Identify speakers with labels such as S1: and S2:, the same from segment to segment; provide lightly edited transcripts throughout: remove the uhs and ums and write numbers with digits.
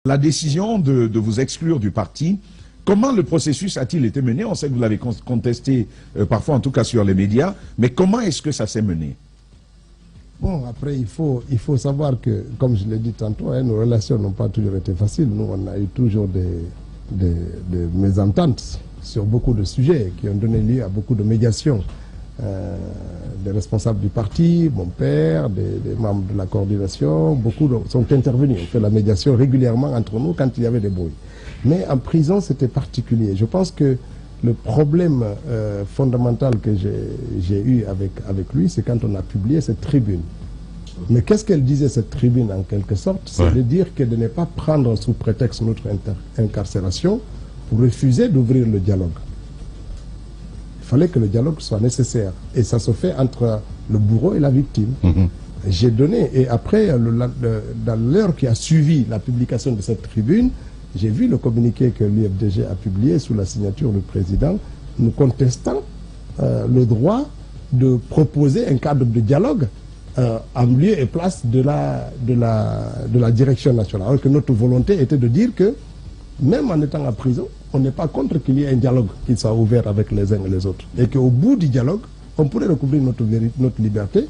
S1: La décision de vous exclure du parti, comment le processus a-t-il été mené? On sait que vous l'avez contesté, parfois en tout cas sur les médias, mais comment est-ce que ça s'est mené?
S2: Bon, après, il faut savoir que, comme je l'ai dit tantôt, hein, nos relations n'ont pas toujours été faciles. Nous, on a eu toujours des mésententes sur beaucoup de sujets qui ont donné lieu à beaucoup de médiations. Des responsables du parti, mon père, des membres de la coordination, beaucoup sont intervenus. On fait la médiation régulièrement entre nous quand il y avait des bruits. Mais en prison, c'était particulier. Je pense que le problème fondamental que j'ai eu avec lui, c'est quand on a publié cette tribune. Mais qu'est-ce qu'elle disait, cette tribune, en quelque sorte? C'est de dire que de ne pas prendre sous prétexte notre incarcération pour refuser d'ouvrir le dialogue. Il fallait que le dialogue soit nécessaire. Et ça se fait entre le bourreau et la victime. J'ai donné, et après, dans l'heure qui a suivi la publication de cette tribune, j'ai vu le communiqué que l'UFDG a publié sous la signature du président, nous contestant le droit de proposer un cadre de dialogue en lieu et place de la direction nationale. Alors que notre volonté était de dire que, même en étant en prison, on n'est pas contre qu'il y ait un dialogue qui soit ouvert avec les uns et les autres. Et qu'au bout du dialogue, on pourrait recouvrir notre liberté,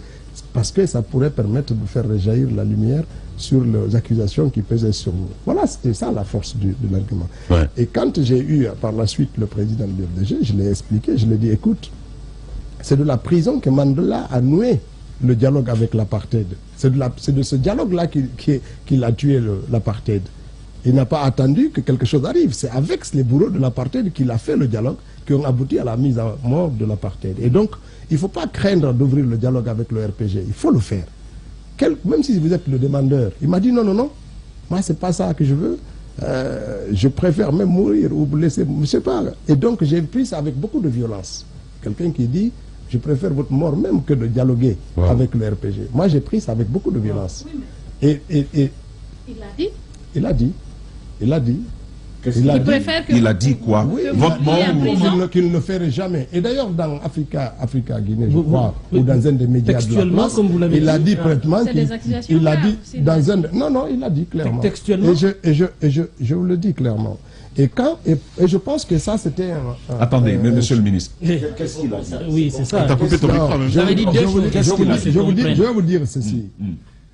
S2: parce que ça pourrait permettre de faire rejaillir la lumière sur les accusations qui pesaient sur nous. Voilà, c'était ça la force de l'argument. Et quand j'ai eu par la suite le président de l'UFDG, je l'ai expliqué, je lui ai dit, écoute, c'est de la prison que Mandela a noué le dialogue avec l'apartheid. C'est de ce dialogue-là qu'il a tué l'apartheid. Il n'a pas attendu que quelque chose arrive. C'est avec les bourreaux de l'apartheid qu'il a fait le dialogue qui ont abouti à la mise à mort de l'apartheid. Et donc, il ne faut pas craindre d'ouvrir le dialogue avec le RPG. Il faut le faire. Même si vous êtes le demandeur. Il m'a dit non, non, non. Moi, ce n'est pas ça que je veux. Je préfère même mourir ou vous laisser. Je ne sais pas. Et donc, j'ai pris ça avec beaucoup de violence. Quelqu'un qui dit, je préfère votre mort même que de dialoguer avec le RPG. Moi, j'ai pris ça avec beaucoup de violence.
S3: Oui, mais...
S2: Il
S3: l'a dit.
S2: Il a dit. Il a dit.
S1: Il a dit quoi?
S2: Oui,
S1: votre mort
S2: qu'il ne le ferait jamais. Et d'ailleurs, dans Africa Guinée, je crois, ou dans un des médias
S4: textuellement,
S2: de la place,
S4: comme vous l'avez dit,
S2: il a dit prêtement
S3: il
S2: a dit dans un... Non, non, il a dit clairement.
S4: Textuellement.
S2: Et je vous le dis clairement. Et je pense que ça, c'était
S1: Attendez, monsieur le ministre. Qu'est-ce qu'il a dit?
S4: Oui, c'est ça.
S5: T'as coupé ton micro en même temps.
S2: Je vais vous dire ceci.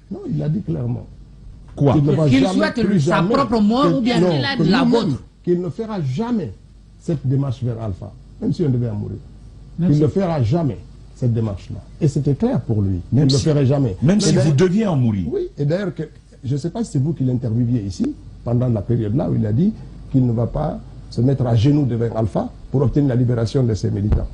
S2: Non, il a dit clairement.
S1: Quoi?
S6: Qu'il souhaite sa propre mort ou bien la vôtre.
S2: Qu'il ne fera jamais cette démarche vers Alpha, même si on devait en mourir. Il ne fera jamais cette démarche-là. Et c'était clair pour lui. Il ne le ferait jamais.
S1: Même si vous deviez en mourir.
S2: Oui, et d'ailleurs, je ne sais pas si c'est vous qui l'interviewiez ici, pendant la période-là où il a dit qu'il ne va pas se mettre à genoux devant Alpha pour obtenir la libération de ses militants.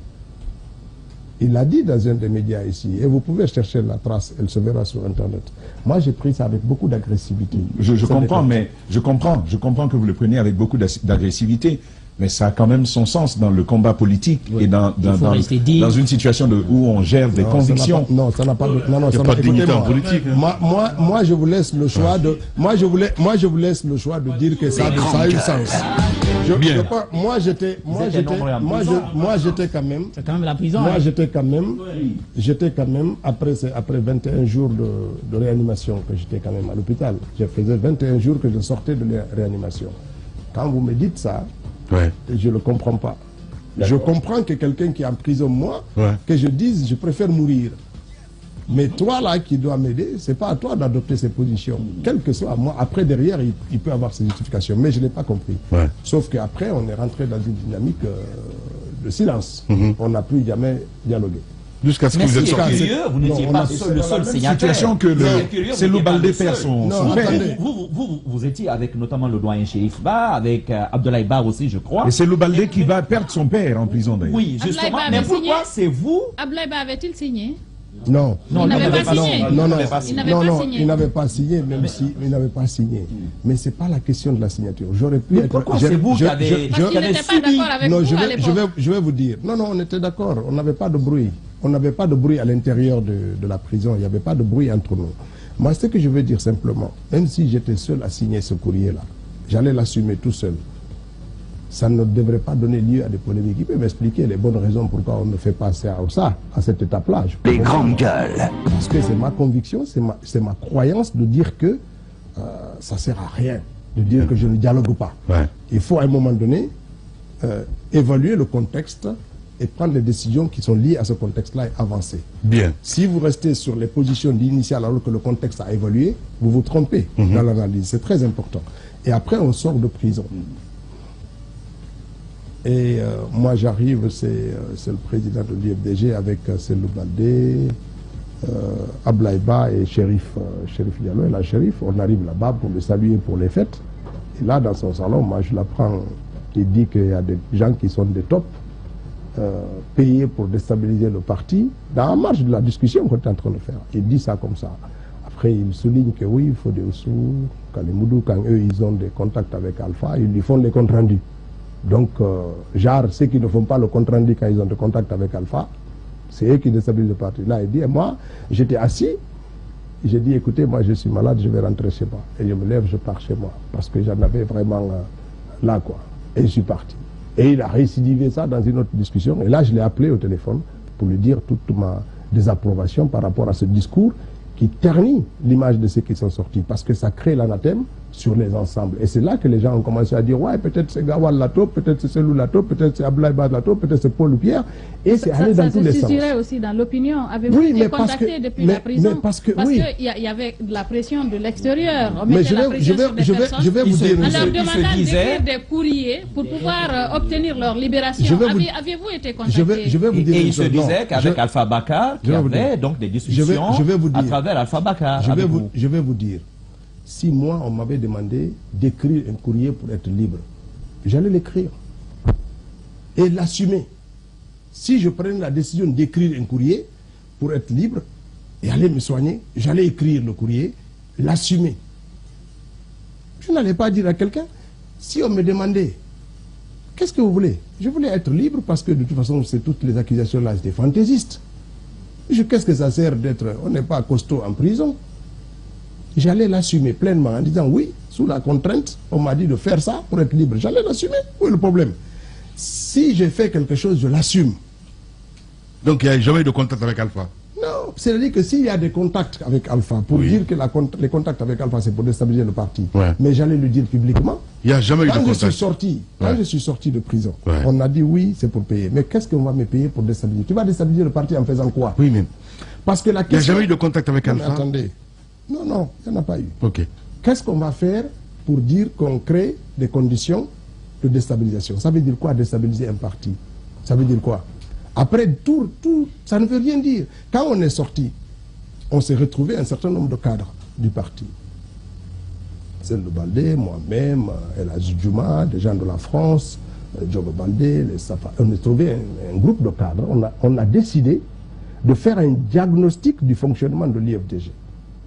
S2: Il l'a dit dans un des médias ici, et vous pouvez chercher la trace, elle se verra sur Internet. Moi, j'ai pris ça avec beaucoup d'agressivité.
S1: Je comprends, mais je comprends que vous le preniez avec beaucoup d'agressivité, mais ça a quand même son sens dans le combat politique et dans une situation où on gère des convictions.
S2: Ça n'a pas
S5: de dignité en politique.
S2: Moi, je vous laisse le choix de. Moi, je vous laisse le choix de dire que ça a eu sens. Moi, j'étais quand même.
S6: C'est quand même la prison.
S2: Moi, j'étais quand même après 21 jours de réanimation que j'étais quand même à l'hôpital. Je faisais 21 jours que je sortais de la réanimation. Quand vous me dites ça, je ne le comprends pas. Je comprends que quelqu'un qui est en prison, moi, que je dise je préfère mourir. Mais toi là qui dois m'aider, c'est pas à toi d'adopter ces positions. Quel que soit moi, après derrière, il peut avoir ses justifications. Mais je ne l'ai pas compris. Sauf qu'après, on est rentré dans une dynamique de silence. On n'a plus jamais dialogué.
S5: Jusqu'à ce que vous êtes sorti.
S6: Vous n'étiez pas le seul
S1: Situation que Cellou Baldé perd son père.
S6: Vous étiez avec notamment le doyen Chérif Ba, avec Abdoulaye Ba aussi, je crois.
S1: Et c'est Cellou Baldé qui va perdre son père en prison d'ailleurs.
S6: Oui, justement. Mais pourquoi c'est vous?
S3: Abdoulaye Ba avait-il signé?
S2: Non.
S3: Il n'avait pas signé.
S2: Il n'avait pas signé, même si il n'avait pas signé. Mais c'est pas la question de la signature. J'aurais pu être.
S6: Pourquoi c'est vous qui avez
S3: Parce qu'il n'était pas d'accord avec vous à l'époque.
S2: Je vais vous dire. Non, on était d'accord. On n'avait pas de bruit. On n'avait pas de bruit à l'intérieur de la prison. Il n'y avait pas de bruit entre nous. Moi, ce que je veux dire simplement, même si j'étais seul à signer ce courrier-là, j'allais l'assumer tout seul. Ça ne devrait pas donner lieu à des polémiques. Il peut m'expliquer les bonnes raisons pourquoi on ne fait pas ça à cette étape-là.
S7: Les grandes gueules.
S2: Parce que c'est ma conviction, c'est ma croyance de dire que ça ne sert à rien de dire que je ne dialogue pas. Il faut à un moment donné évaluer le contexte et prendre les décisions qui sont liées à ce contexte-là et avancer.
S5: Bien.
S2: Si vous restez sur les positions initiales alors que le contexte a évolué, vous vous trompez dans l'analyse. C'est très important. Et après, on sort de prison. Et moi, j'arrive, c'est le président de l'UFDG avec Selou Baldé, Abdoulaye Ba et Chérif Diallo. Et la Chérif, on arrive là-bas pour le saluer pour les fêtes. Et là, dans son salon, moi, je l'apprends. Il dit qu'il y a des gens qui sont des tops, payés pour déstabiliser le parti, dans la marge de la discussion qu'on est en train de faire. Il dit ça comme ça. Après, il souligne que oui, il faut des sous. Quand les Moudou, quand eux, ils ont des contacts avec Alpha, ils lui font les comptes rendus. Donc, genre, ceux qui ne font pas le compte rendu quand ils ont des contacts avec Alpha, c'est eux qui déstabilisent le parti. Là, il dit, et moi, j'étais assis, j'ai dit, écoutez, moi, je suis malade, je vais rentrer chez moi. Et je me lève, je pars chez moi. Parce que j'en avais vraiment là, quoi. Et je suis parti. Et il a récidivé ça dans une autre discussion. Et là, je l'ai appelé au téléphone pour lui dire toute ma désapprobation par rapport à ce discours qui ternit l'image de ceux qui sont sortis. Parce que ça crée l'anathème sur les ensembles. Et c'est là que les gens ont commencé à dire, ouais, peut-être c'est Gawal Lato, peut-être c'est Selou Lato, peut-être c'est Abdoulaye Ba Lato, peut-être c'est Paul Pierre. Et c'est allé dans tous les sens. Ça se situerait
S3: aussi dans l'opinion. Avez-vous été contacté depuis la prison? Parce qu'il y avait de la pression de l'extérieur.
S2: Mais je vais vous dire...
S3: En leur demandant d'écrire des courriers pour pouvoir obtenir leur libération. Aviez-vous été contacté?
S2: Je vais vous dire...
S6: Et il se disait qu'avec Alpha Bakar, il y avait donc des discussions à travers Alpha Bakar.
S2: Je vais vous dire... Si moi, on m'avait demandé d'écrire un courrier pour être libre, j'allais l'écrire et l'assumer. Si je prenais la décision d'écrire un courrier pour être libre et aller me soigner, j'allais écrire le courrier, l'assumer. Je n'allais pas dire à quelqu'un, si on me demandait, qu'est-ce que vous voulez? Je voulais être libre parce que de toute façon, toutes les accusations là, c'était fantaisiste. Qu'est-ce que ça sert d'être, on n'est pas costaud en prison? J'allais l'assumer pleinement en disant oui, sous la contrainte, on m'a dit de faire ça pour être libre. J'allais l'assumer. Où est le problème? Si j'ai fait quelque chose, je l'assume.
S5: Donc il n'y a jamais eu de contact avec Alpha?
S2: Non, c'est-à-dire que s'il y a des contacts avec Alpha, pour dire que les contacts avec Alpha, c'est pour déstabiliser le parti, mais j'allais le dire publiquement.
S5: Il n'y a jamais eu de contact.
S2: Quand je suis sorti de prison, on a dit oui, c'est pour payer. Mais qu'est-ce qu'on va me payer pour déstabiliser? Tu vas déstabiliser le parti en faisant quoi?
S5: Oui, mais...
S2: Parce que la question...
S5: Il n'y a jamais eu de contact avec Alpha?
S2: Attendez. Non, il n'y en a pas eu.
S5: Ok.
S2: Qu'est-ce qu'on va faire pour dire qu'on crée des conditions de déstabilisation? Ça veut dire quoi, déstabiliser un parti? Ça veut dire quoi? Après, tout, ça ne veut rien dire. Quand on est sorti, on s'est retrouvé un certain nombre de cadres du parti. Selou Baldé, moi-même, El Hadji Djouma, des gens de la France, Diogo Baldé, les Safa. On a trouvé un groupe de cadres. On a décidé de faire un diagnostic du fonctionnement de l'IFDG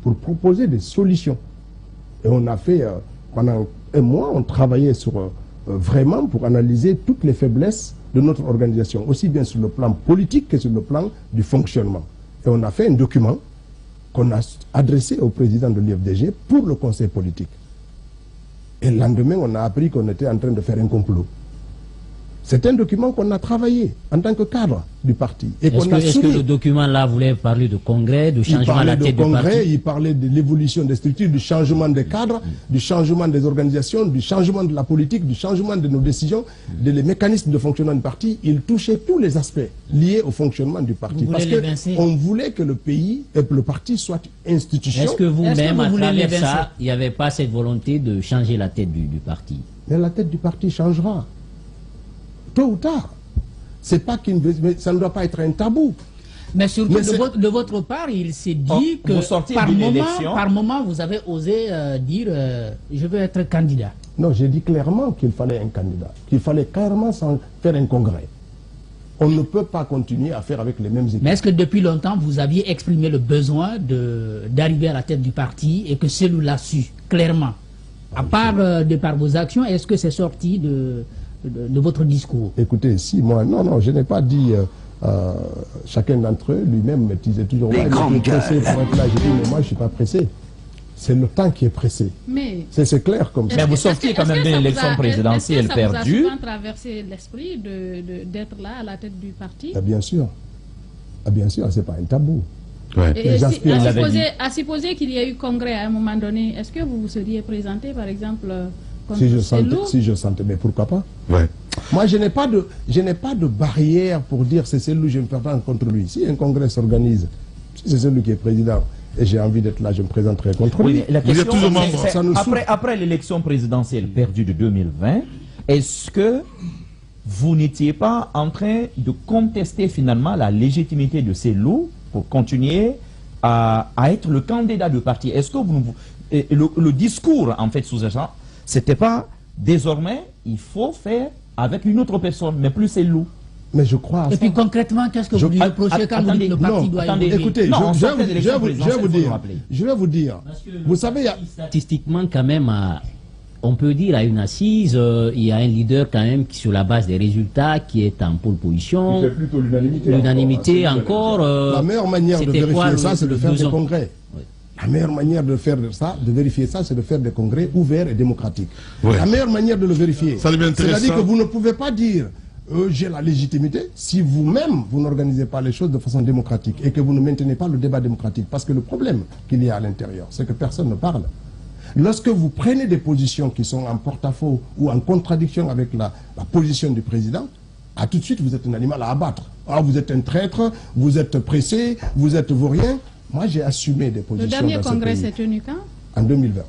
S2: pour proposer des solutions. Et on a fait, pendant un mois, on travaillait sur, vraiment pour analyser toutes les faiblesses de notre organisation, aussi bien sur le plan politique que sur le plan du fonctionnement. Et on a fait un document qu'on a adressé au président de l'IFDG pour le conseil politique. Et le lendemain, on a appris qu'on était en train de faire un complot. C'est un document qu'on a travaillé en tant que cadre du parti.
S4: Est-ce que le document-là voulait parler de congrès, de changement à la tête du parti?
S2: Il parlait de l'évolution des structures, du changement des cadres, du changement des organisations, du changement de la politique, du changement de nos décisions, des mécanismes de fonctionnement du parti. Il touchait tous les aspects liés au fonctionnement du parti. Parce qu'on voulait que le pays et le parti soient institution.
S4: Est-ce que vous-même, à travers ça, il n'y avait pas cette volonté de changer la tête du parti?
S2: Mais la tête du parti changera. Tôt ou tard. C'est pas mais ça ne doit pas être un tabou.
S7: Mais surtout, de votre part, il s'est dit que par moment, vous avez osé dire je veux être candidat.
S2: Non, j'ai dit clairement qu'il fallait un candidat. Qu'il fallait carrément faire un congrès. On ne peut pas continuer à faire avec les mêmes équipes.
S7: Mais est-ce que depuis longtemps, vous aviez exprimé le besoin d'arriver à la tête du parti et que Selou l'a su, clairement? À part de par vos actions, est-ce que c'est sorti de votre discours?
S2: Écoutez, si moi, non, je n'ai pas dit chacun d'entre eux, lui-même me disait toujours, ouais, je suis pressé pour être là. J'ai dit, mais moi je ne suis pas pressé. C'est le temps qui est pressé. C'est clair comme ça.
S6: Mais vous sortiez quand même d'une élection présidentielle perdue.
S3: Ça vous a souvent traversé l'esprit d'être là à la tête du parti?
S2: Bien sûr. Bien sûr, ce n'est pas un tabou.
S5: Ouais.
S3: Et à supposer qu'il y ait eu congrès à un moment donné, est-ce que vous vous seriez présenté, par exemple, contre
S2: si je sentais, mais pourquoi pas?
S5: Ouais.
S2: Moi, je n'ai pas de barrière pour dire c'est celui je me présente contre lui. Si un congrès s'organise, si c'est celui qui est président et j'ai envie d'être là, je me présenterai contre lui.
S6: Mais la question,
S5: toujours membre.
S6: après l'élection présidentielle perdue de 2020, est-ce que vous n'étiez pas en train de contester finalement la légitimité de Cellou pour continuer à être le candidat du parti? Est-ce que le discours, en fait, sous-jacent, c'était pas désormais, il faut faire avec une autre personne, mais plus Cellou?
S2: Mais je crois à ça.
S7: Et puis concrètement, qu'est-ce que vous lui reprochez quand vous dites que le parti doit évoluer?
S2: Écoutez, je vais vous dire. Vous savez,
S4: statistiquement quand même, on peut dire à une assise, il y a un leader quand même qui, sur la base des résultats, qui est en pole position.
S1: C'est plutôt l'unanimité.
S4: L'unanimité encore.
S2: La meilleure manière de vérifier ça, c'est de faire des congrès.
S4: Oui.
S2: La meilleure manière de faire ça, de vérifier ça, c'est de faire des congrès ouverts et démocratiques.
S5: Ouais.
S2: La meilleure manière de le vérifier,
S5: c'est-à-dire
S2: que vous ne pouvez pas dire j'ai la légitimité si vous-même vous n'organisez pas les choses de façon démocratique et que vous ne maintenez pas le débat démocratique. Parce que le problème qu'il y a à l'intérieur, c'est que personne ne parle. Lorsque vous prenez des positions qui sont en porte-à-faux ou en contradiction avec la position du président, tout de suite vous êtes un animal à abattre. Vous êtes un traître, vous êtes pressé, vous êtes vaurien. Moi j'ai assumé des positions.
S3: Le dernier congrès s'est tenu quand?
S2: En 2020.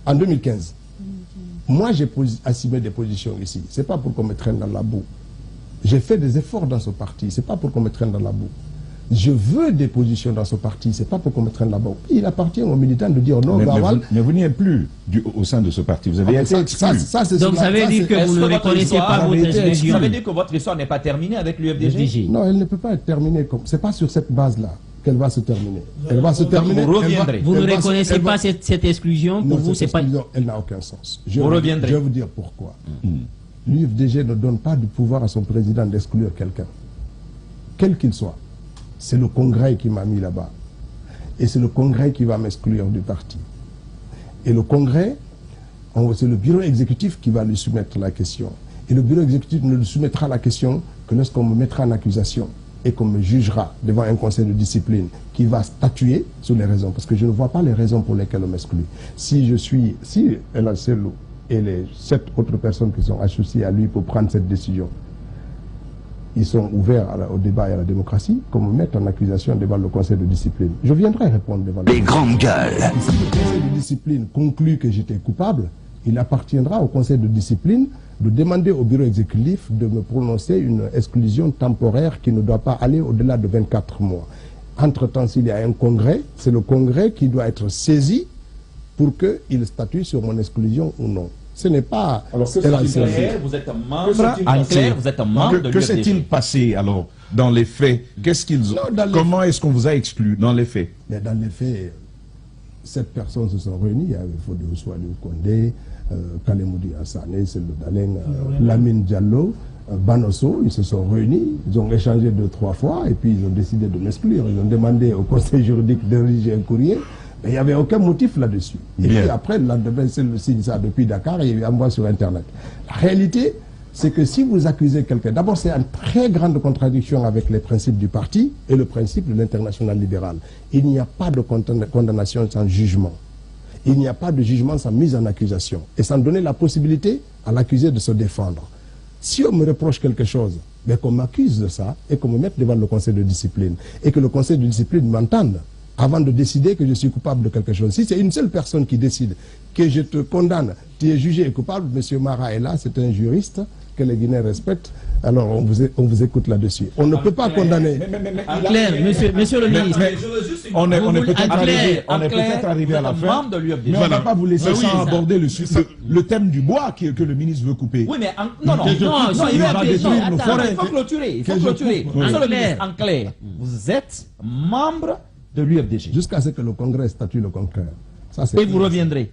S2: En 2015. Moi j'ai assumé des positions ici. C'est pas pour qu'on me traîne dans la boue. J'ai fait des efforts dans ce parti. C'est pas pour qu'on me traîne dans la boue. Je veux des positions dans ce parti, c'est pas pour qu'on me traîne là-bas. Il appartient aux militants de dire non,
S1: mais vous n'y êtes plus au sein de ce parti. Vous avez été exclu.
S4: Donc ça veut dire que vous ne reconnaissez pas votre exclusion.
S6: Ça veut dire que votre histoire n'est pas terminée avec l'UFDG?
S2: Non, elle ne peut pas être terminée comme. C'est pas sur cette base-là qu'elle va se terminer. Elle va se terminer.
S6: Vous reviendrez.
S4: Vous ne reconnaissez pas cette exclusion? Pour vous, c'est pas.
S2: Elle n'a aucun sens.
S6: Vous reviendrez.
S2: Je vais vous dire pourquoi. L'UFDG ne donne pas du pouvoir à son président d'exclure quelqu'un, quel qu'il soit. C'est le Congrès qui m'a mis là-bas. Et c'est le Congrès qui va m'exclure du parti. Et le Congrès, c'est le bureau exécutif qui va lui soumettre la question. Et le bureau exécutif ne lui soumettra la question que lorsqu'on me mettra en accusation et qu'on me jugera devant un conseil de discipline qui va statuer sur les raisons. Parce que je ne vois pas les raisons pour lesquelles on m'exclut. Si El Cellou et les 7 autres personnes qui sont associées à lui pour prendre cette décision, ils sont ouverts au débat et à la démocratie, qu'on me mette en accusation devant le conseil de discipline. Je viendrai répondre devant
S8: les grandes gueules.
S2: Si le conseil de discipline conclut que j'étais coupable, il appartiendra au conseil de discipline de demander au bureau exécutif de me prononcer une exclusion temporaire qui ne doit pas aller au-delà de 24 mois. Entre-temps, s'il y a un congrès, c'est le congrès qui doit être saisi pour qu'il statue sur mon exclusion ou non. Ce n'est pas...
S6: Alors que vous êtes un membre de
S1: Que s'est-il passé alors dans les faits? Comment est-ce qu'on vous a exclu dans les faits?
S2: Mais dans les faits, 7 personnes se sont réunies. Il y avait Fodé Ousouali Kondé, Kalemoudi Assané, Selou Daleng, Lamine Diallo, Banosso. Ils se sont réunis, ils ont échangé 2-3 fois et puis ils ont décidé de m'exclure. Ils ont demandé au conseil juridique de rédiger un courrier. Mais il n'y avait aucun motif là-dessus. Et puis après, le lendemain, c'est le signe ça depuis Dakar et il envoie sur Internet. La réalité, c'est que si vous accusez quelqu'un, d'abord c'est une très grande contradiction avec les principes du parti et le principe de l'international libéral. Il n'y a pas de condamnation sans jugement. Il n'y a pas de jugement sans mise en accusation. Et sans donner la possibilité à l'accusé de se défendre. Si on me reproche quelque chose, mais qu'on m'accuse de ça et qu'on me mette devant le conseil de discipline et que le conseil de discipline m'entende, avant de décider que je suis coupable de quelque chose. Si c'est une seule personne qui décide que je te condamne, tu es jugé coupable, M. Mara est là, c'est un juriste que les Guinéens respectent, alors on vous écoute là-dessus. On ne peut pas condamner.
S7: Claire, monsieur le ministre.
S1: On est peut-être arrivé à la fin, mais on ne va pas vous laisser sans aborder le thème du bois que le ministre veut couper.
S6: Oui, mais il va détruire nos forêts. Il faut clôturer. Monsieur le ministre, en clair, vous êtes membre de l'UFDG.
S2: Jusqu'à ce que le Congrès statue le congrès.
S6: Et vous reviendrez.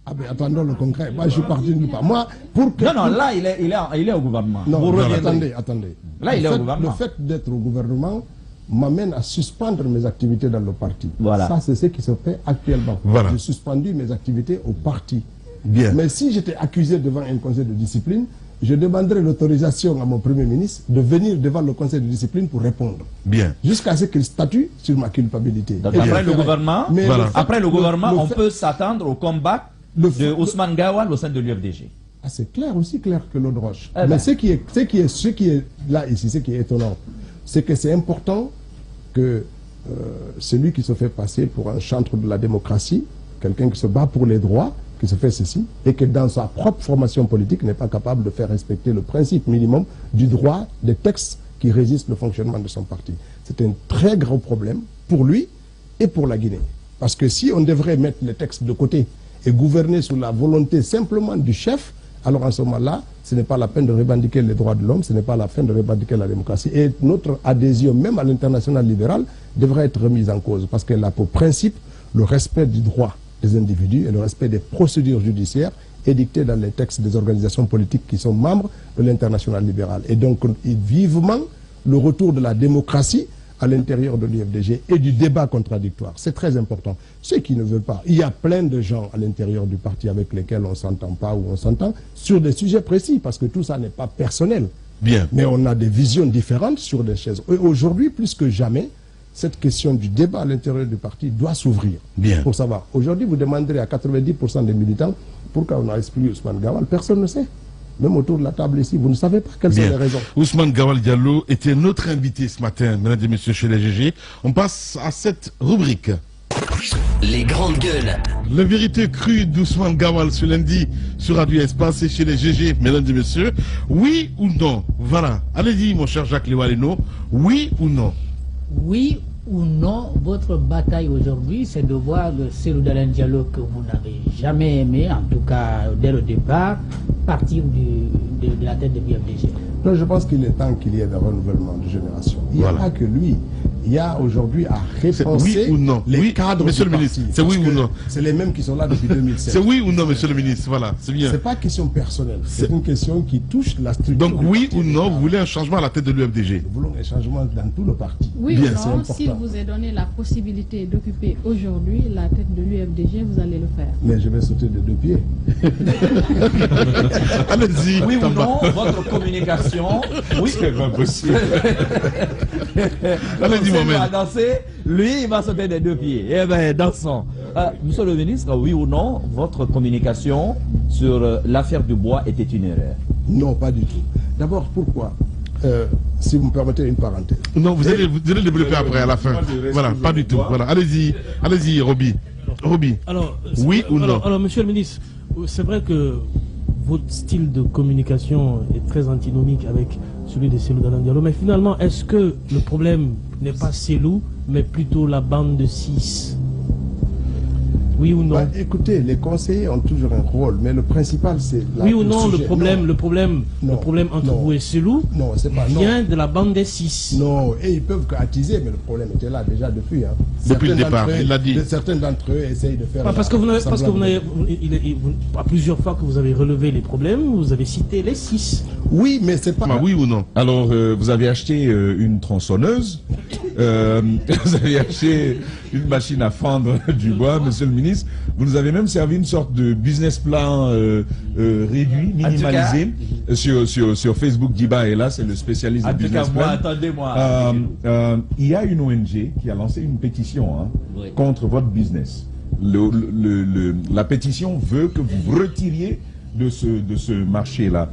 S2: Ah ben attendons le congrès. Moi je suis parti nulle part. Moi, pour que...
S6: Non, là il est au gouvernement.
S2: Non, vous reviendrez. Attendez.
S6: Là il est au gouvernement.
S2: Le fait d'être au gouvernement m'amène à suspendre mes activités dans le parti.
S6: Voilà.
S2: Ça c'est ce qui se fait actuellement.
S5: Voilà.
S2: J'ai suspendu mes activités au parti.
S5: Bien.
S2: Mais si j'étais accusé devant un conseil de discipline, je demanderai l'autorisation à mon Premier ministre de venir devant le Conseil de discipline pour répondre.
S5: Bien.
S2: Jusqu'à ce qu'il statue sur ma culpabilité.
S6: Donc, après le gouvernement, on peut s'attendre au combat de Ousmane Gawal au sein de l'UFDG.
S2: Ah, c'est clair, aussi clair que l'eau de roche. Mais ce qui est là, ici, ce qui est étonnant, c'est que c'est important que celui qui se fait passer pour un chantre de la démocratie, quelqu'un qui se bat pour les droits, qui se fait ceci, et que dans sa propre formation politique n'est pas capable de faire respecter le principe minimum du droit des textes qui régissent le fonctionnement de son parti. C'est un très gros problème pour lui et pour la Guinée. Parce que si on devrait mettre les textes de côté et gouverner sous la volonté simplement du chef, alors en ce moment-là, ce n'est pas la peine de revendiquer les droits de l'homme, ce n'est pas la peine de revendiquer la démocratie. Et notre adhésion, même à l'international libéral, devrait être remise en cause, parce qu'elle a pour principe le respect du droit des individus et le respect des procédures judiciaires édictées dans les textes des organisations politiques qui sont membres de l'international libéral. Et donc, vivement le retour de la démocratie à l'intérieur de l'UFDG et du débat contradictoire. C'est très important. Ceux qui ne veulent pas, il y a plein de gens à l'intérieur du parti avec lesquels on ne s'entend pas ou on s'entend sur des sujets précis, parce que tout ça n'est pas personnel.
S5: Bien.
S2: Mais on a des visions différentes sur des choses. Et aujourd'hui, plus que jamais, cette question du débat à l'intérieur du parti doit s'ouvrir.
S5: Bien.
S2: Pour savoir. Aujourd'hui, vous demanderez à 90% des militants pourquoi on a exclu Ousmane Gawal. Personne ne sait. Même autour de la table ici, vous ne savez pas quelles sont les raisons.
S5: Ousmane Gawal Diallo était notre invité ce matin, mesdames et messieurs, chez les GG. On passe à cette rubrique.
S8: Les grandes gueules.
S5: La vérité crue d'Ousmane Gawal ce lundi sur Radio Espace et chez les GG, mesdames et messieurs. Oui ou non? Voilà. Allez-y, mon cher Jacques Léwaleno. Oui ou non?
S7: Oui ou non, votre bataille aujourd'hui, c'est de voir le Cellou Dalein Diallo que vous n'avez jamais aimé, en tout cas dès le départ, partir de la tête de l'UFDG.
S2: Non, je pense qu'il est temps qu'il y ait un renouvellement de génération. Il n'y a pas que lui. Il y a aujourd'hui à repenser les cadres
S5: monsieur le ministre, c'est oui ou non?
S2: C'est les mêmes qui sont là depuis 2007.
S5: C'est oui ou non, monsieur le ministre? Voilà, c'est bien.
S2: C'est pas une question personnelle, c'est une question qui touche la structure.
S5: Donc oui ou non, vous voulez un changement à la tête de l'UFDG?
S2: Nous voulons un changement dans tout le parti.
S3: Oui bien, ou non, s'il vous est donné la possibilité d'occuper aujourd'hui la tête de l'UFDG, vous allez le faire.
S2: Mais je vais sauter de 2 pieds.
S5: Allez-y.
S6: Oui ou non, votre communication? Oui,
S1: c'est pas possible.
S5: Allez-y, Mohamed.
S6: Va danser, lui, il va sauter des 2 pieds. Eh bien, dansons. Monsieur le ministre, oui ou non, votre communication sur l'affaire Dubois était une erreur?
S2: Non, pas du tout. D'abord, pourquoi si vous me permettez une parenthèse.
S5: Non, vous allez développer après, à la fin. Voilà, pas du tout. Voilà, allez-y, Roby.
S9: Alors,
S5: oui ou non?
S9: Alors, monsieur le ministre, c'est vrai que votre style de communication est très antinomique avec celui de Cellou Dalein Diallo, mais finalement, est-ce que le problème n'est pas Cellou, mais plutôt la bande de 6? Oui ou non?
S2: Écoutez, les conseillers ont toujours un rôle, mais le principal c'est...
S9: Oui ou non, le problème entre vous et Cellou vient de la bande des 6.
S2: Non, et ils peuvent attiser, mais le problème était là déjà depuis. Hein.
S5: Depuis le départ, il l'a dit.
S2: Certains d'entre eux essayent de faire...
S9: Parce que à plusieurs fois que vous avez relevé les problèmes, vous avez cité les 6.
S2: Oui, mais c'est pas...
S5: oui ou non?
S1: Alors, vous avez acheté une tronçonneuse, vous avez acheté une machine à fendre du bois, monsieur le ministre. Vous nous avez même servi une sorte de business plan réduit, minimalisé, sur Facebook. Diba est là, c'est le spécialiste de business plan.
S6: Attendez-moi.
S1: Il y a une ONG qui a lancé une pétition contre votre business. La pétition veut que vous retiriez de ce marché-là.